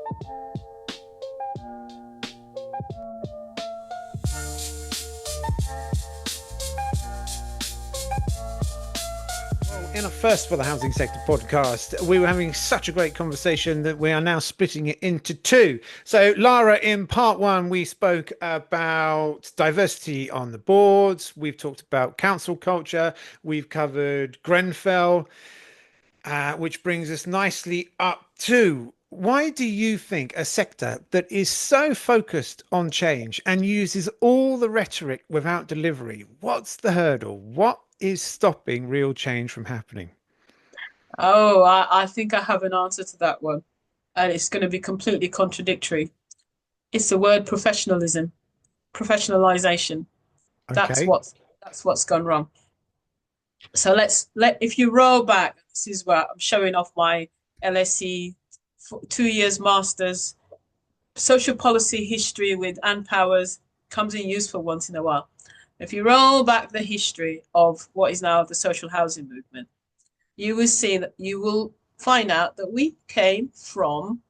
In a first for the Housing Sector podcast, we were having such a great conversation that we are now splitting it into two. So, Lara, in part one, we spoke about diversity on the boards. We've talked about council culture. We've covered Grenfell, which brings us nicely up to why do you think a sector that is so focused on change and uses all the rhetoric without delivery, what's the hurdle? What is stopping real change from happening? Oh, I think I have an answer to that one. And it's going to be completely contradictory. It's the word professionalism, professionalization. That's Okay. what's that's what's gone wrong. So if you roll back, this is where I'm showing off my LSE 2 years masters, social policy history with Ann Powers comes in useful once in a while. If you roll back the history of what is now the social housing movement, you will find out that we came from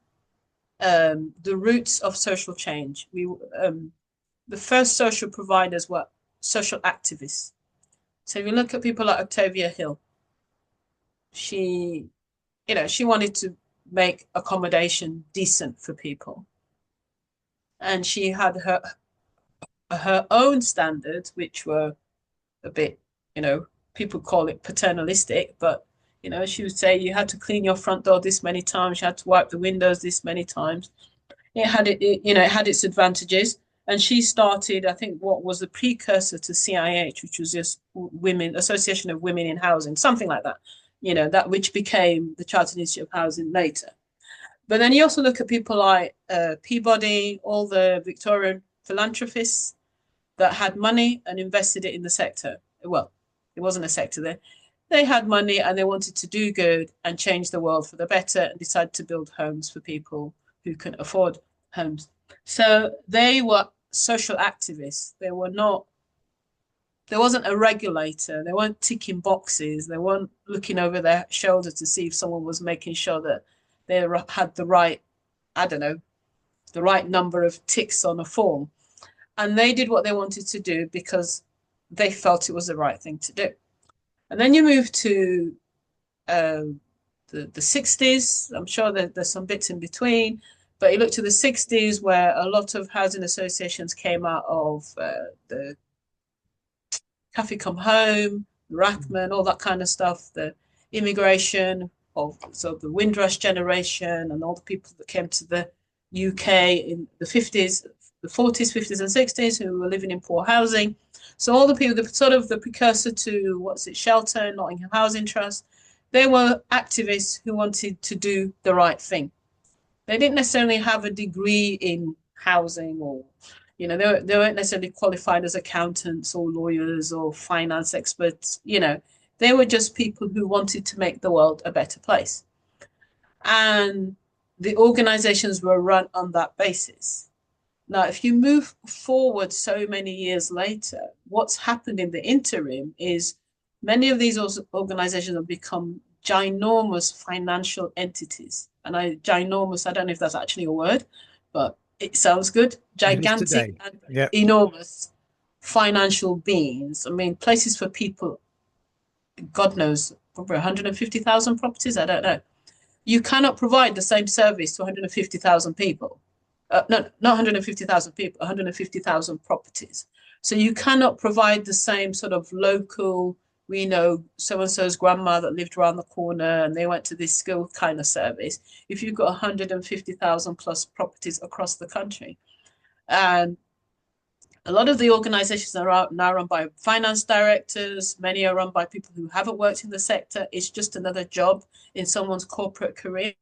the roots of social change. The first social providers were social activists. So if you look at people like Octavia Hill, she wanted to make accommodation decent for people. And she had her own standards, which were a bit, people call it paternalistic, but she would say you had to clean your front door this many times, you had to wipe the windows this many times. It had its advantages. And she started, I think, what was the precursor to CIH, which was just Women Association of Women in Housing, something like that. That which became the Chartered Institute of Housing later. But then you also look at people like Peabody, all the Victorian philanthropists that had money and invested it in the sector. Well, it wasn't a sector there. They had money and they wanted to do good and change the world for the better and decided to build homes for people who can afford homes. So they were social activists. There wasn't a regulator. They weren't ticking boxes. They weren't looking over their shoulder to see if someone was making sure that they had the right, I don't know, the right number of ticks on a form. And they did what they wanted to do because they felt it was the right thing to do. And then you move to the 60s. I'm sure that there's some bits in between, but you look to the 60s where a lot of housing associations came out of the Cathy Come Home, Rathman, all that kind of stuff, the immigration of the Windrush generation and all the people that came to the UK in the 50s, the 40s, 50s and 60s who were living in poor housing. So all the people, the precursor to, Shelter, Nottingham Housing Trust, they were activists who wanted to do the right thing. They didn't necessarily have a degree in housing or, they weren't necessarily qualified as accountants or lawyers or finance experts. They were just people who wanted to make the world a better place. And the organizations were run on that basis. Now, if you move forward so many years later, what's happened in the interim is many of these organizations have become ginormous financial entities. And ginormous, I don't know if that's actually a word, but it sounds good. Gigantic and Yep. enormous financial beings. I mean, places for people, God knows, probably 150,000 properties. I don't know. You cannot provide the same service to 150,000 people. No, not 150,000 people, 150,000 properties. So you cannot provide the same sort of local, we know so-and-so's grandma that lived around the corner and they went to this school kind of service if you've got 150,000 plus properties across the country. And a lot of the organizations are now run by finance directors. Many are run by people who haven't worked in the sector. It's just another job in someone's corporate career.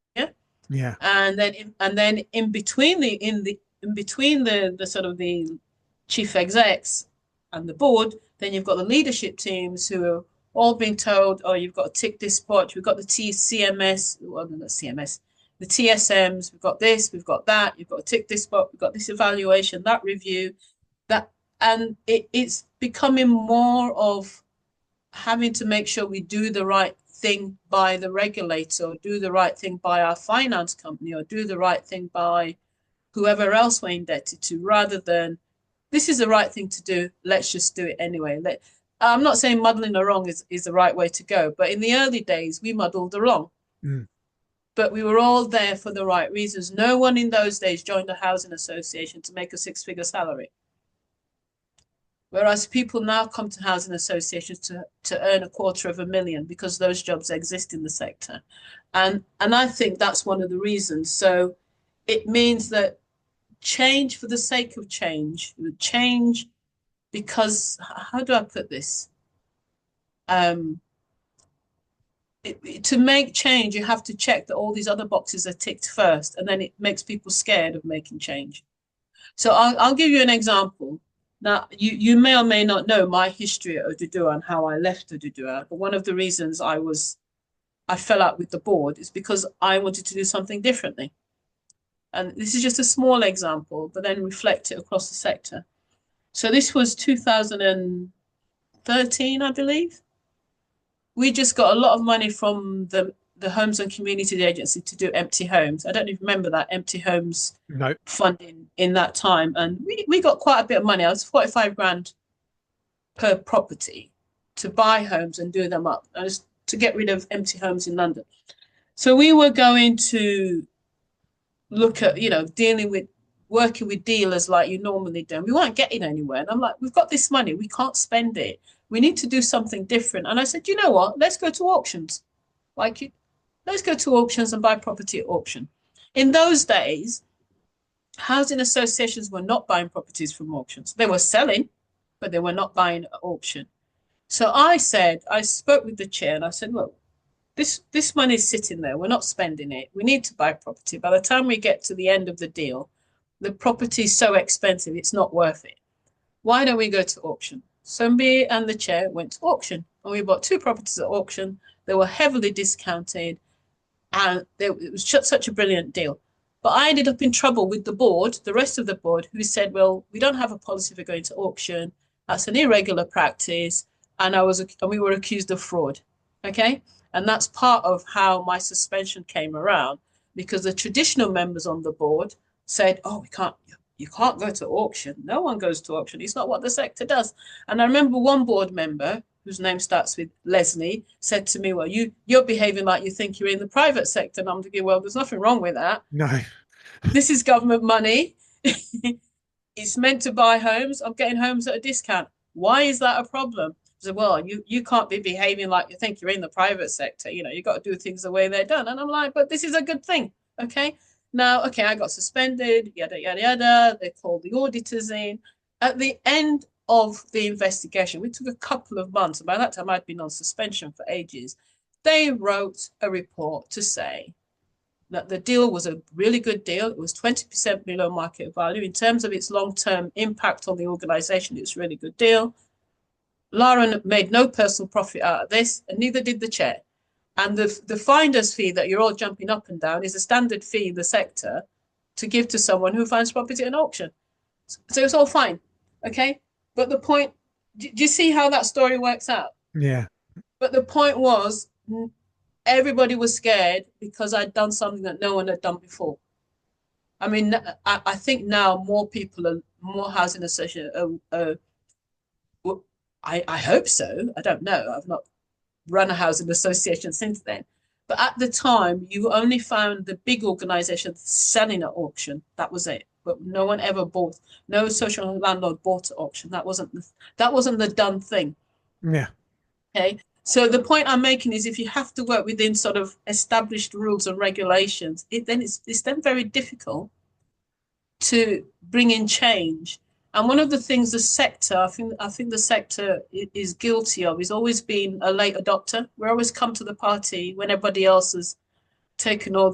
Yeah. And then in between the sort of the chief execs and the board, then you've got the leadership teams who are all being told, oh, you've got to tick this spot. We've got the CMS, well, not CMS, the TSMs. We've got this, we've got that. You've got to tick this spot. We've got this evaluation, that review, that, and it's becoming more of having to make sure we do the right thing by the regulator, or do the right thing by our finance company, or do the right thing by whoever else we're indebted to, rather than this is the right thing to do, let's just do it anyway. I'm not saying muddling along is the right way to go, but in the early days, we muddled along. Mm. But we were all there for the right reasons. No one in those days joined a housing association to make a six-figure salary. Whereas people now come to housing associations to earn $250,000 because those jobs exist in the sector. And I think that's one of the reasons. So it means that change for the sake of change, because, how do I put this? To make change, you have to check that all these other boxes are ticked first, and then it makes people scared of making change. So I'll give you an example. Now, you may or may not know my history at Odudua and how I left Odudua, but one of the reasons I fell out with the board is because I wanted to do something differently. And this is just a small example, but then reflect it across the sector. So this was 2013, I believe. We just got a lot of money from the Homes and Community Agency to do empty homes. I don't even remember that empty homes funding in that time. And we got quite a bit of money. I was 45 grand per property to buy homes and do them up, and to get rid of empty homes in London. So we were going to look at, working with dealers like you normally do. We weren't getting anywhere. And I'm like, we've got this money. We can't spend it. We need to do something different. And I said, you know what? Let's go to auctions. Let's go to auctions and buy property at auction. In those days, housing associations were not buying properties from auctions. They were selling, but they were not buying at auction. So I spoke with the chair and I said, look, this money is sitting there. We're not spending it. We need to buy property. By the time we get to the end of the deal, the property is so expensive, it's not worth it. Why don't we go to auction? So me and the chair went to auction, and we bought 2 properties at auction. They were heavily discounted, and it was just such a brilliant deal. But I ended up in trouble with the board, the rest of the board, who said, well, we don't have a policy for going to auction. That's an irregular practice. And we were accused of fraud. Okay. And that's part of how my suspension came around, because the traditional members on the board said, oh, you can't go to auction. No one goes to auction. It's not what the sector does. And I remember one board member, whose name starts with Leslie, said to me, well, you're behaving like you think you're in the private sector. And I'm thinking, well, there's nothing wrong with that. No. This is government money. It's meant to buy homes. I'm getting homes at a discount. Why is that a problem? I said, well, you can't be behaving like you think you're in the private sector. You got to do things the way they're done. And I'm like, but this is a good thing. Okay. Now, okay, I got suspended, yada, yada, yada. They called the auditors in. At the end of the investigation, we took a couple of months. And by that time, I'd been on suspension for ages. They wrote a report to say that the deal was a really good deal. It was 20% below market value. In terms of its long-term impact on the organization, it was a really good deal. Lara made no personal profit out of this, and neither did the chair. And the finder's fee that you're all jumping up and down is a standard fee in the sector to give to someone who finds property at an auction. So it's all fine. Okay. But the point, do you see how that story works out? Yeah. But the point was, everybody was scared because I'd done something that no one had done before. I mean, I think now more housing associations. I hope so. I don't know. I've not run a housing association since then. But at the time, you only found the big organizations selling at auction. That was it. But no one ever bought. No social landlord bought at auction. That wasn't the done thing. Yeah. Okay. So the point I'm making is, if you have to work within sort of established rules and regulations, it's then very difficult to bring in change. And one of the things the sector, I think the sector is guilty of, is always being a late adopter. We always come to the party when everybody else has taken all,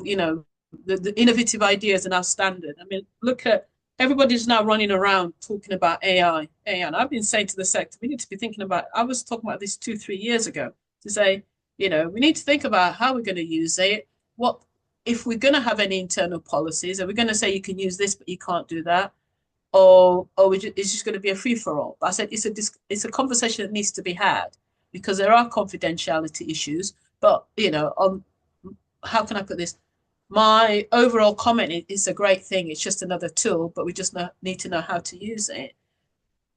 the innovative ideas are now standard. I mean, look at, everybody's now running around talking about AI. And I've been saying to the sector, we need to be thinking about, I was talking about this 2-3 years ago, to say, we need to think about how we're going to use it. What, if we're going to have any internal policies, are we going to say you can use this, but you can't do that? Or it's just going to be a free-for-all? I said it's a conversation that needs to be had, because there are confidentiality issues. But on how can I put this? My overall comment is it's a great thing. It's just another tool, but we just need to know how to use it.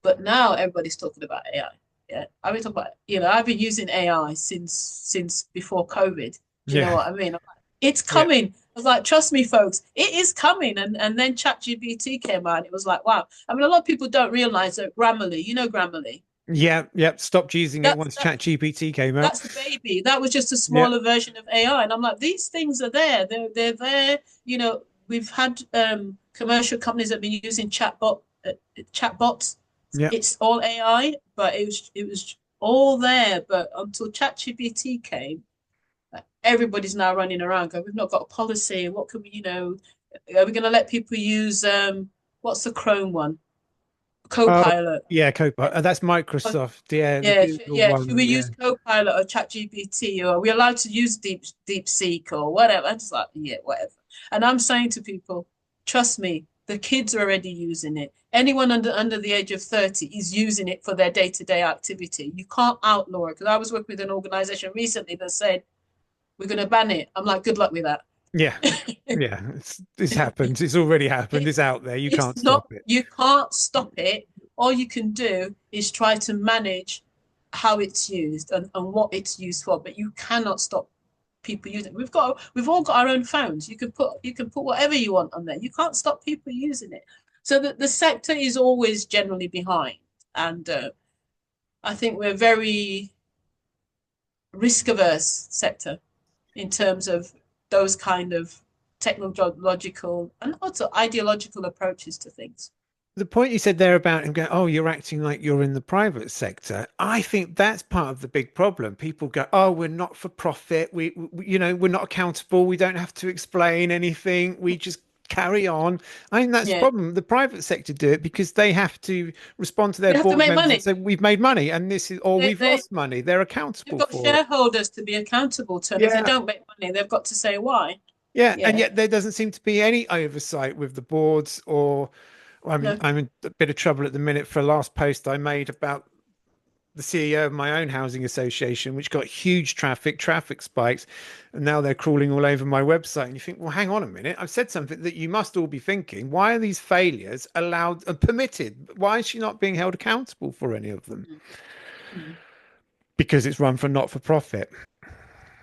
But now everybody's talking about AI. Yeah, I've been talking about, I've been using AI since before COVID. Do you know Yeah. what I mean? It's Yeah. coming. I was like, trust me, folks, it is coming. And then ChatGPT came out, and it was like, wow. I mean, a lot of people don't realize that Grammarly, Grammarly, Yeah. Yeah. Stopped using it that's once ChatGPT came out. that's the baby. That was just a Yeah. smaller version of AI. And I'm like, these things are there. They're there. We've had commercial companies that have been using chatbots. Yeah. It's all AI, but it was all there. But until ChatGPT came, everybody's now running around going, we've not got a policy. What can we, are we going to let people use what's the Chrome one? Oh, Copilot. yeah. Copilot. That's Microsoft. Yeah. The Yeah, Google yeah. Should we one. Yeah. use Copilot or ChatGPT, or are we allowed to use DeepSeek or whatever? I'm just like, yeah, whatever. And I'm saying to people, trust me, the kids are already using it. Anyone under the age of 30 is using it for their day-to-day activity. You can't outlaw it. Because I was working with an organization recently that said, we're going to ban it. I'm like, good luck with that. Yeah. Yeah. This happens. It's already happened. It's out there. You It's can't not, stop it. you can't stop it. All you can do is try to manage how it's used and what it's used for, but you cannot stop people using it. We've all got our own phones. You can put whatever you want on there. You can't stop people using it. So the sector is always generally behind. And I think we're very risk averse sector in terms of those kind of technological and also ideological approaches to things. The point you said there about him going, oh, you're acting like you're in the private sector. I think that's part of the big problem. People go, oh, we're not for profit. We're not accountable. We don't have to explain anything. We just carry on. I think that's the Yeah, problem. The private sector do it because they have to respond to their they have to board make members and money. say, we've made money and or They we've they lost money. They're they've accountable got for it. shareholders to be accountable to, and if they Yeah. don't make money, they've got to say why. Yeah, and Yeah, yet there doesn't seem to be any oversight with the boards or no, I'm in a bit of trouble at the minute for a last post I made about the CEO of my own housing association, which got huge traffic spikes, and now they're crawling all over my website. And you think, well, hang on a minute, I've said something that you must all be thinking. Why are these failures allowed and permitted? Why is she not being held accountable for any of them? mm, mm. Because it's run for not for profit.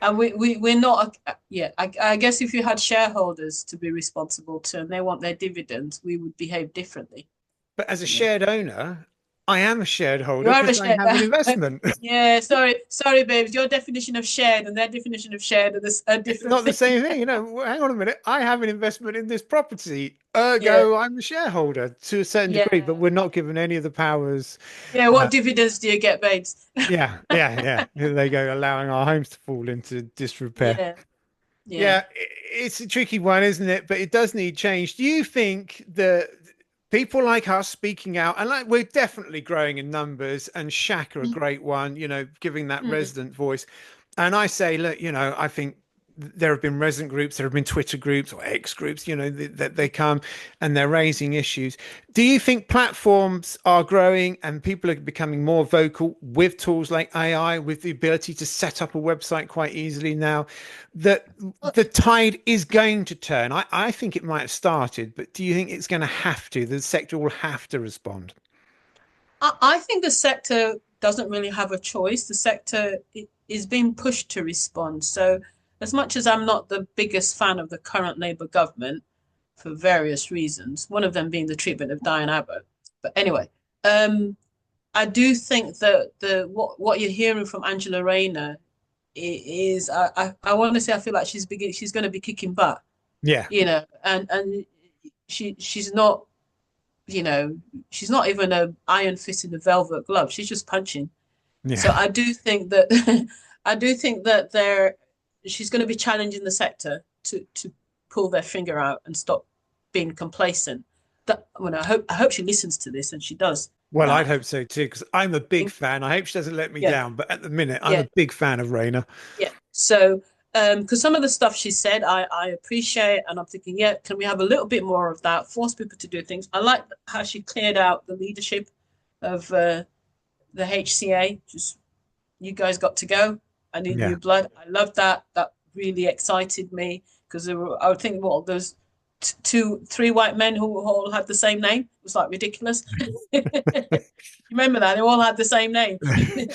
And we're not. Yeah, I guess if you had shareholders to be responsible to, and they want their dividends, we would behave differently. But as a Yeah. shared owner, I am a shared You holder are a because I shared. have an investment. Yeah, sorry, babes. Your definition of shared and their definition of shared are this a It's different not the thing. same thing. Well, hang on a minute. I have an investment in this property. Yeah, Ergo, I'm a shareholder to a certain degree, but yeah, we're not given any of the powers. yeah. Uh, What dividends do you get, babes? yeah. Here they go, allowing our homes to fall into disrepair. Yeah, yeah. Yeah, it's a tricky one, isn't it? But it does need change. Do you think that people like us speaking out, and like we're definitely growing in numbers, and Shaq are a Mm, great one, giving that mm. resident voice. And I say, look, I think there have been resident groups, there have been Twitter groups or X groups, that they come and they're raising issues. Do you think platforms are growing and people are becoming more vocal with tools like AI, with the ability to set up a website quite easily now, that Well, the tide is going to turn? I think it might have started, but do you think it's going to have to? The sector will have to respond. I think the sector doesn't really have a choice. The sector is being pushed to respond. So, as much as I'm not the biggest fan of the current Labour government for various reasons, one of them being the treatment of Diane Abbott. But anyway, um, I do think that the what you're hearing from Angela Rayner is I want to say I feel like she's going to be kicking butt, Yeah, and she's not you know, she's not even a iron fist in a velvet glove. She's just punching. So yeah. I do think that I do think that she's going to be challenging the sector to pull their finger out and stop being complacent. That when I hope she listens to this and she does. Well, I'd Uh, hope so too, because I'm a big fan. I hope she doesn't let me yeah, down, but at the minute, I'm yeah, a big fan of Rainer. yeah. So because some of the stuff she said, I appreciate, and I'm thinking, yeah, can we have a little bit more of that? Force people to do things. I like how she cleared out the leadership of the HCA. Just you guys got to go. I need Yeah. new blood. I loved that. That really excited me because I would think, well, there's three white men who all had the same name. It was like ridiculous. You remember that? They all had the same name. I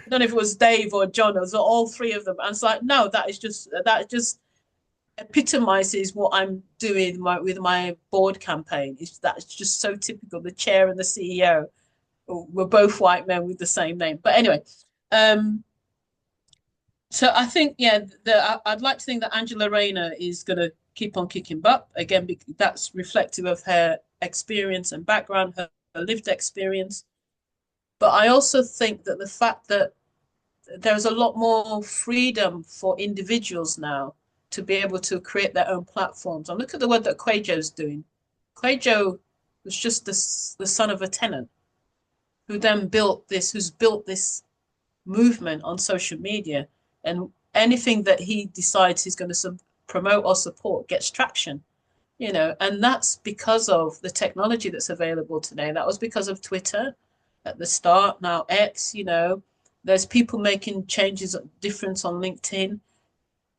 don't know if it was Dave or John. It was all three of them. And it's like, no, that just epitomizes what I'm doing with my board campaign. That's just so typical. The chair and the CEO were both white men with the same name. But anyway, so I think, yeah, I'd like to think that Angela Rayner is going to keep on kicking butt. Again, that's reflective of her experience and background, her lived experience. But I also think that the fact that there's a lot more freedom for individuals now to be able to create their own platforms. And look at the work that Kwajo's doing. Kwajo was just the son of a tenant who then who's built this movement on social media. And anything that he decides he's going to promote or support gets traction, and that's because of the technology that's available today. That was because of Twitter at the start. Now X, there's people making changes, difference on LinkedIn,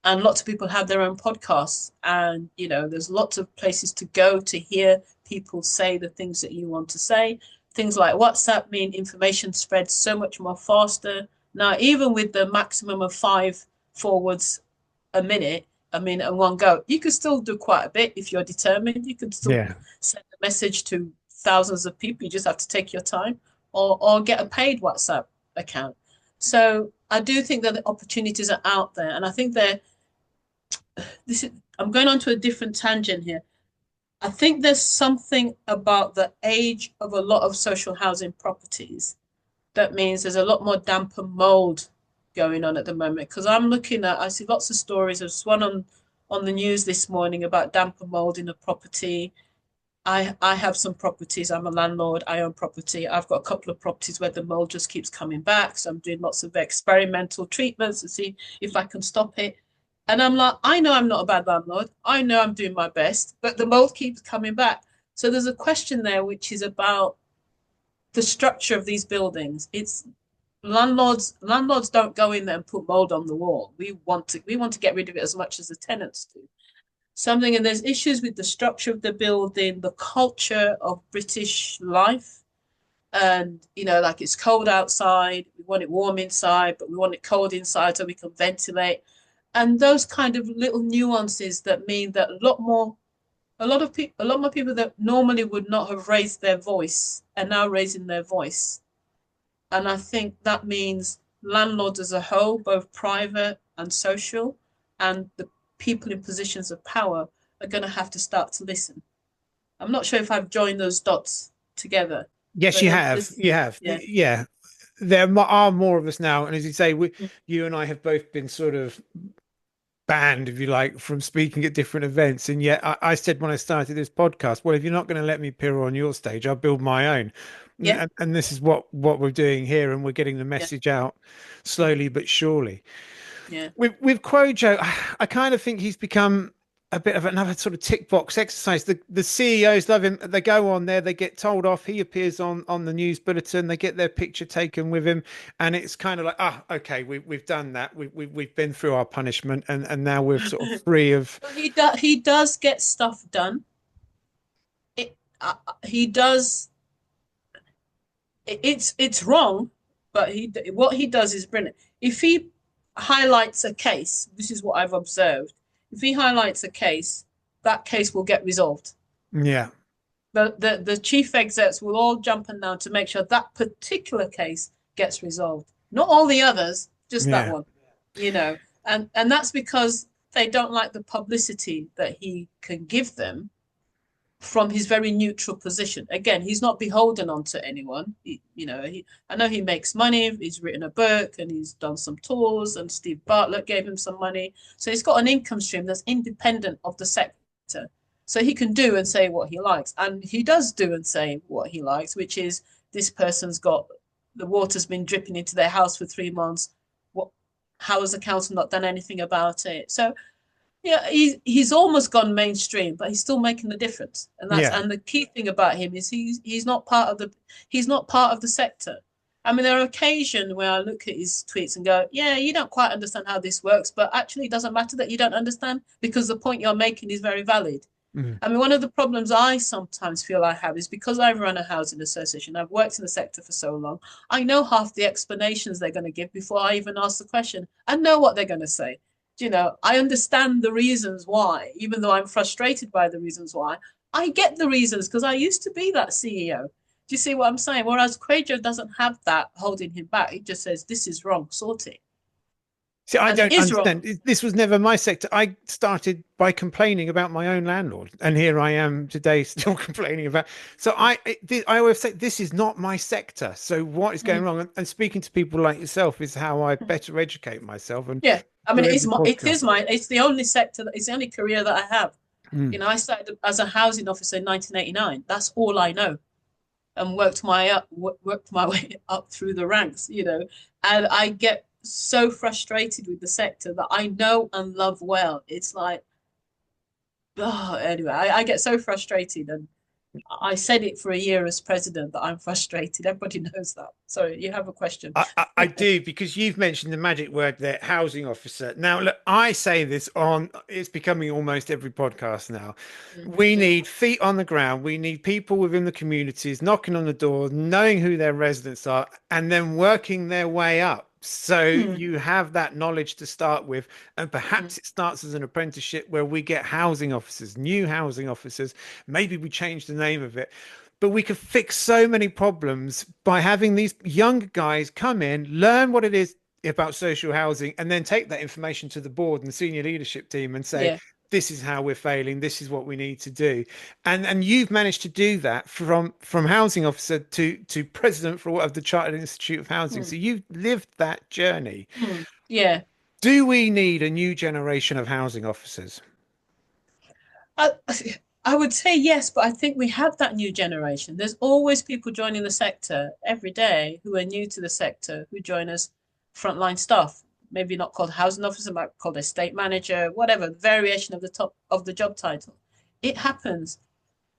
and lots of people have their own podcasts, and there's lots of places to go to hear people say the things that you want to say. Things like WhatsApp mean information spreads so much more faster now, even with the maximum of 5 forwards a minute, in one go, you can still do quite a bit if you're determined. You can still send a message to thousands of people. You just have to take your time, or get a paid WhatsApp account. So I do think that the opportunities are out there, and I think I'm going on to a different tangent here. I think there's something about the age of a lot of social housing properties that means there's a lot more damp and mold going on at the moment. Because I see lots of stories. There's one on the news this morning about damp and mold in a property. I have some properties. I'm a landlord. I own property. I've got a couple of properties where the mold just keeps coming back. So I'm doing lots of experimental treatments to see if I can stop it. And I'm like, I know I'm not a bad landlord. I know I'm doing my best, but the mold keeps coming back. So there's a question there, which is about the structure of these buildings. It's landlords don't go in there and put mold on the wall. We want to get rid of it as much as the tenants do. And there's issues with the structure of the building, the culture of British life. And, like it's cold outside, we want it warm inside, but we want it cold inside so we can ventilate. And those kind of little nuances that mean that a lot more people that normally would not have raised their voice are now raising their voice. And I think that means landlords as a whole, both private and social, and the people in positions of power are going to have to start to listen. I'm not sure if I've joined those dots together. Yes, you have. You have. Yeah. There are more of us now. And as you say, you and I have both been sort of banned, if you like, from speaking at different events. And yet I said when I started this podcast, well, if you're not going to let me appear on your stage, I'll build my own. Yeah. And this is what we're doing here. And we're getting the message out slowly but surely. Yeah. With Kwajo, I kind of think he's become a bit of another sort of tick box exercise. The CEOs love him. They go on there, they get told off. He appears on the news bulletin. They get their picture taken with him, and it's kind of like, okay, we've done that. We've been through our punishment, and now we're sort of free of. He does get stuff done. He does. It's wrong, but what he does is brilliant. If he highlights a case, this is what I've observed. If he highlights a case, that case will get resolved. Yeah. The chief execs will all jump and down to make sure that particular case gets resolved. Not all the others, just that one. And that's because they don't like the publicity that he can give them from his very neutral position. Again, he's not beholden onto anyone. I know he makes money. He's written a book and he's done some tours, and Steve Bartlett gave him some money. So he's got an income stream that's independent of the sector. So he can do and say what he likes. And he does do and say what he likes, which is this person's got, the water's been dripping into their house for 3 months. How has the council not done anything about it? So yeah, he's almost gone mainstream, but he's still making a difference. And and the key thing about him is he's not part of the sector. I mean, there are occasions where I look at his tweets and go, yeah, you don't quite understand how this works, but actually it doesn't matter that you don't understand because the point you're making is very valid. Mm. I mean, one of the problems I sometimes feel I have is because I run a housing association, I've worked in the sector for so long, I know half the explanations they're going to give before I even ask the question. I know what they're going to say. You know, I understand the reasons why, even though I'm frustrated by the reasons why. I get the reasons because I used to be that CEO. Do you see what I'm saying? Whereas Kwajo doesn't have that holding him back. He just says, this is wrong, sort it. See, I And it don't is wrong. understand. This was never my sector. I started by complaining about my own landlord, and here I am today still complaining about. So I always say this is not my sector. So what is going Mm. wrong? And speaking to people like yourself is how I better educate myself and Yeah. I mean, doing the podcast. it's the only sector, it's the only career that I have. You Mm. know, I started as a housing officer in 1989. That's all I know, and worked my way up through the ranks. You know, and I get so frustrated with the sector that I know and love well. It's like, oh, anyway, I get so frustrated, and I said it for a year as president that I'm frustrated. Everybody knows that. Sorry, you have a question. I do because you've mentioned the magic word there, housing officer. Now, look, I say this on, it's becoming almost every podcast now. Mm, We mm, need feet on the ground. We need people within the communities knocking on the doors, knowing who their residents are, and then working their way up. So mm, you have that knowledge to start with. And mm, perhaps it starts as an apprenticeship where we get housing officers, new housing officers. Maybe we change the name of it, but we could fix so many problems by having these younger guys come in, learn what it is about social housing, and then take that information to the board and the senior leadership team and say, yeah. this is how we're failing, this is what we need to do. And you've managed to do that from housing officer to president for of the Chartered Institute of Housing. Mm, So you've lived that journey. yeah. Do we need a new generation of housing officers? I, I would say yes, but I think we have that new generation. There's always people joining the sector every day who are new to the sector, who join us frontline staff, maybe not called housing officer, might be called estate manager, whatever, variation of the top of the job title. It happens.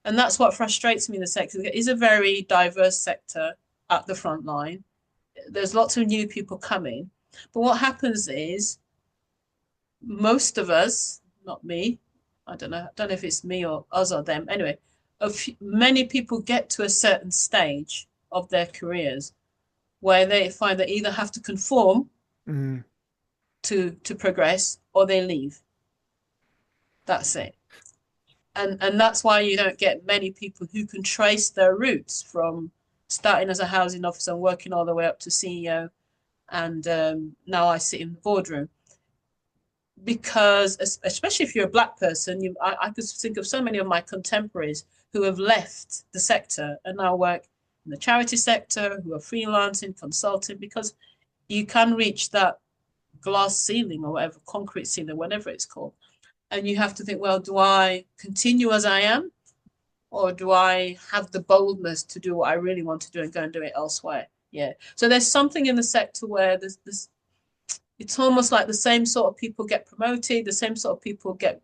And that's what frustrates me in the sector. It is a very diverse sector at the front line. There's lots of new people coming. But what happens is most of us, not me, I don't know if it's me or us or them. Anyway, many people get to a certain stage of their careers where they find they either have to conform Mm, to progress or they leave. That's it. And that's why you don't get many people who can trace their roots from starting as a housing officer and working all the way up to CEO. And now I sit in the boardroom because, especially if you're a black person, I could think of so many of my contemporaries who have left the sector and now work in the charity sector, who are freelancing, consulting, because you can reach that glass ceiling or whatever, concrete ceiling, whatever it's called. And you have to think, well, do I continue as I am? Or do I have the boldness to do what I really want to do and go and do it elsewhere? Yeah. So there's something in the sector where there's this, it's almost like the same sort of people get promoted, the same sort of people get,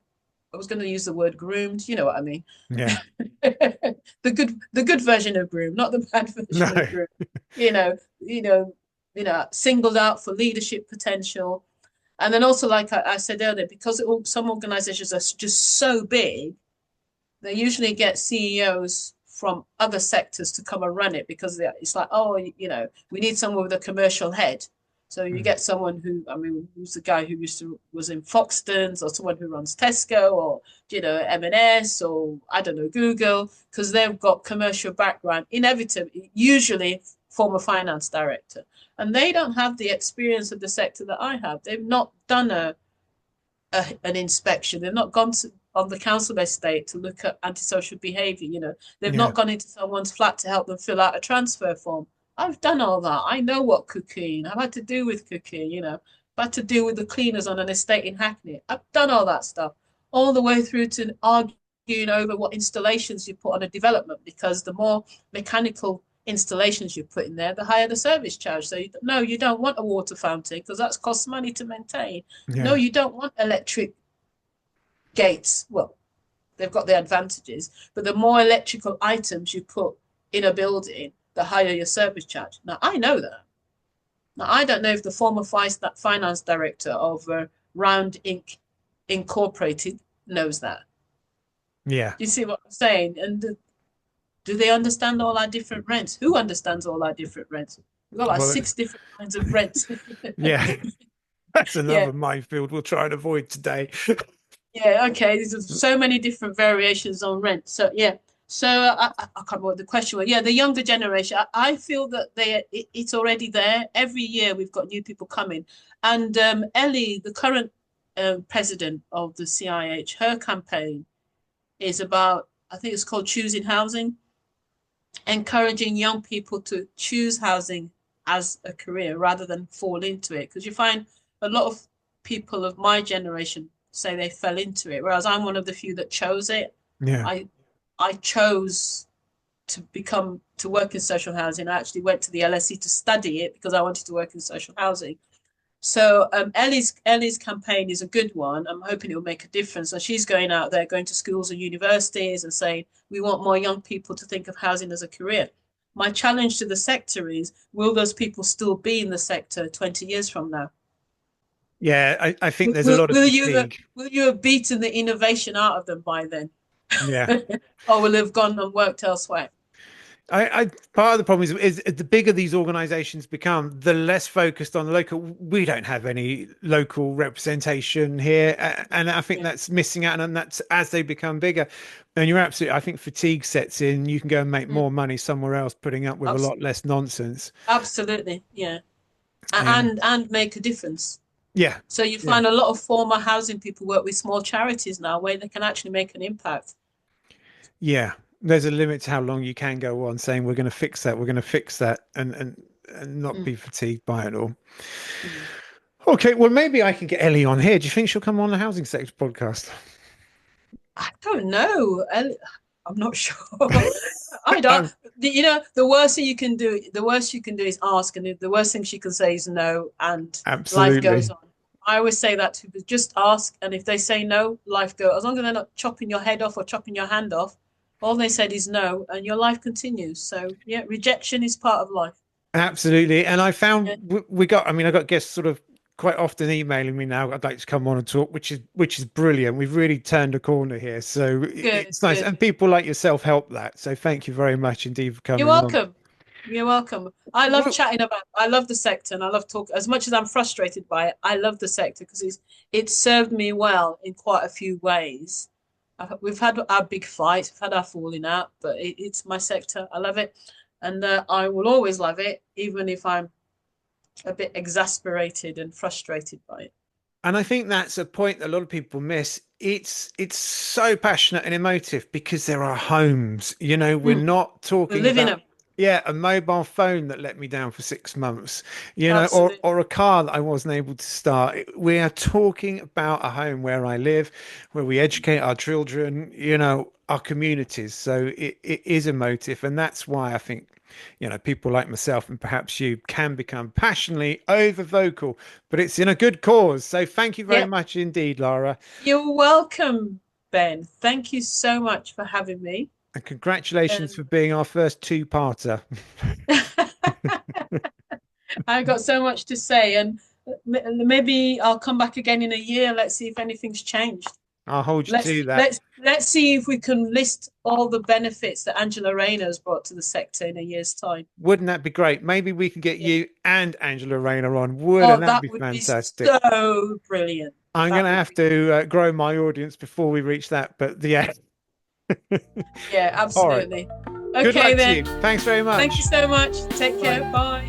I was going to use the word groomed, you know what I mean? yeah. The good version of groom, not the bad version No. of groom. You know, singled out for leadership potential. And then also, like I said earlier, because some organizations are just so big, they usually get CEOs from other sectors to come and run it because it's like, oh, we need someone with a commercial head. So you Mm, get someone who, I mean, who's the guy who was in Foxtons, or someone who runs Tesco, or M&S, or I don't know, Google, because they've got commercial background. Inevitably, usually former finance director, and they don't have the experience of the sector that I have. They've not done an inspection. They've not gone on the council estate to look at antisocial behaviour. They've yeah. not gone into someone's flat to help them fill out a transfer form. I've done all that. I know what cooking. I've had to do with cooking. I've had to deal with the cleaners on an estate in Hackney. I've done all that stuff, all the way through to arguing over what installations you put on a development, because the more mechanical installations you put in there, the higher the service charge. So no, you don't want a water fountain because that costs money to maintain. No, Yeah. you don't want electric gates. Well, they've got the advantages, but the more electrical items you put in a building, the higher your service charge. Now, I know that. Now, I don't know if the former finance director of Round Inc. Incorporated knows that. Yeah. You see what I'm saying? And do they understand all our different rents? Who understands all our different rents? We've got like 6 different kinds of rents. Yeah. That's Yeah. another minefield we'll try and avoid today. Yeah, okay. There's so many different variations on rent. So yeah. So I can't remember what the question was. Yeah, the younger generation. I feel that it's already there. Every year we've got new people coming, and Ellie, the current president of the CIH, her campaign is about, I think it's called Choosing Housing, encouraging young people to choose housing as a career rather than fall into it. Because you find a lot of people of my generation say they fell into it, whereas I'm one of the few that chose it. Yeah. I chose to work in social housing. I actually went to the LSE to study it because I wanted to work in social housing. So Ellie's campaign is a good one. I'm hoping it will make a difference. And she's going out there, going to schools and universities and saying, we want more young people to think of housing as a career. My challenge to the sector is, will those people still be in the sector 20 years from now? Yeah, I think there's a lot of fatigue. Will you have beaten the innovation out of them by then? Yeah. Or will have gone and worked elsewhere? Part of the problem is the bigger these organizations become, the less focused on the local. We don't have any local representation here, and I think that's missing out. And that's as they become bigger. And you're absolutely, I think fatigue sets in. You can go and make more money somewhere else, putting up with a lot less nonsense. Absolutely, yeah, and make a difference. Yeah. So you find a lot of former housing people work with small charities now, where they can actually make an impact. Yeah. There's a limit to how long you can go on saying we're going to fix that, and not be fatigued by it all. Okay, well maybe I can get Ellie on here. Do you think she'll come on the Housing Sector podcast? I don't know. I'm not sure. I don't. You know, the worst you can do is ask, and the worst thing she can say is no, and Absolutely. Life goes on. I always say that to people: just ask, and if they say no, life goes. As long as they're not chopping your head off or chopping your hand off, all they said is no, and your life continues. So yeah, rejection is part of life. Absolutely. And I found I got guests sort of quite often emailing me now. I'd like to come on and talk, which is brilliant. We've really turned a corner here. So it's nice. And people like yourself help that. So thank you very much indeed for coming. You're welcome. You're welcome. I love chatting I love the sector, and I love talk. As much as I'm frustrated by it, I love the sector because it's served me well in quite a few ways. We've had our big fights, we've had our falling out, but it's my sector. I love it, and I will always love it, even if I'm a bit exasperated and frustrated by it. And I think that's a point that a lot of people miss. It's so passionate and emotive because there are homes. You know, we're not talking about a mobile phone that let me down for 6 months, you know, or a car that I wasn't able to start. We are talking about a home where I live, where we educate our children, you know, our communities. So it is emotive. And that's why I think, you know, people like myself and perhaps you can become passionately over vocal, but it's in a good cause. So thank you very much indeed, Lara. You're welcome, Ben. Thank you so much for having me. And congratulations for being our first two-parter. I got so much to say, and maybe I'll come back again in a year. Let's see if anything's changed. I'll hold you to that. Let's see if we can list all the benefits that Angela Rayner has brought to the sector in a year's time. Wouldn't that be great? Maybe we can get you and Angela Rayner on. Wouldn't that be fantastic? Be so brilliant. I'm going to have to grow my audience before we reach that, but yeah. Yeah, absolutely. Right. Okay, good luck to you. Thanks very much. Thank you so much. Take care. Bye.